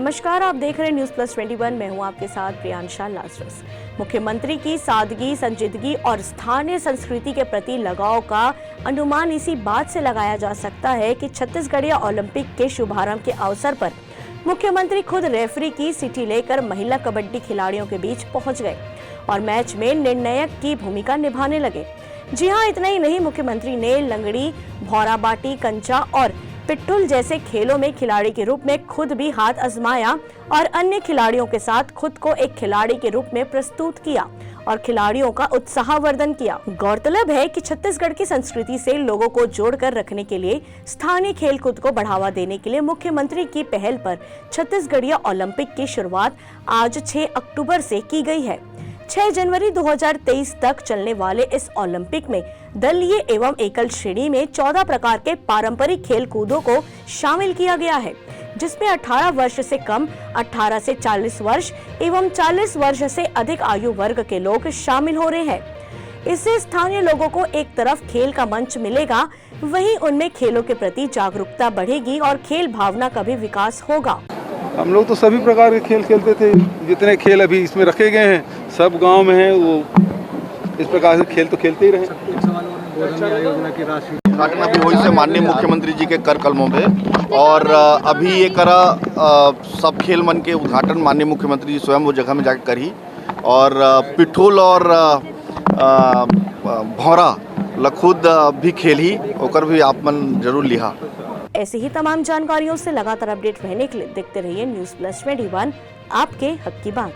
नमस्कार, आप देख रहे हैं न्यूज प्लस 21। मैं हूं आपके साथ प्रियांशा लाजरस। मुख्यमंत्री की सादगी, संजीदगी और स्थानीय संस्कृति के प्रति लगाव का अनुमान इसी बात से लगाया जा सकता है कि छत्तीसगढ़िया ओलंपिक के शुभारंभ के अवसर पर मुख्यमंत्री खुद रेफरी की सिटी लेकर महिला कबड्डी खिलाड़ियों के बीच पहुंच गए और मैच में निर्णायक की भूमिका निभाने लगे। जी हां, इतना ही नहीं, मुख्यमंत्री ने लंगड़ी, भौराबाटी, कंचा और पिट्ठुल जैसे खेलों में खिलाड़ी के रूप में खुद भी हाथ आजमाया और अन्य खिलाड़ियों के साथ खुद को एक खिलाड़ी के रूप में प्रस्तुत किया और खिलाड़ियों का उत्साहवर्धन किया। गौरतलब है कि छत्तीसगढ़ की संस्कृति से लोगों को जोड़कर रखने के लिए स्थानीय खेलकूद को बढ़ावा देने के लिए मुख्यमंत्री की पहल पर छत्तीसगढ़िया ओलंपिक की शुरुआत आज 6 अक्टूबर से की गई है। 6 जनवरी 2023 तक चलने वाले इस ओलंपिक में दलीय एवं एकल श्रेणी में 14 प्रकार के पारंपरिक खेल कूदों को शामिल किया गया है, जिसमें 18 वर्ष से कम, 18 से 40 वर्ष एवं 40 वर्ष से अधिक आयु वर्ग के लोग शामिल हो रहे हैं। इससे स्थानीय लोगों को एक तरफ खेल का मंच मिलेगा, वहीं उनमें खेलों के प्रति जागरूकता बढ़ेगी और खेल भावना का भी विकास होगा। हम लोग तो सभी प्रकार के खेल खेलते थे, जितने खेल अभी इसमें रखे गए हैं सब गांव में हैं, वो इस प्रकार से खेल तो खेलते ही रहे। घटना भी हुई से माननीय मुख्यमंत्री जी के कर कलमों में, और अभी ये करा सब खेल मन के उद्घाटन माननीय मुख्यमंत्री जी स्वयं वो जगह में जाकर करी, और पिट्ठुल और भौरा लखुद भी खेल ही ओकर भी आप मन जरूर लिहा। ऐसी ही तमाम जानकारियों से लगातार अपडेट रहने के लिए देखते रहिए न्यूज प्लस 21, आपके हक की बात।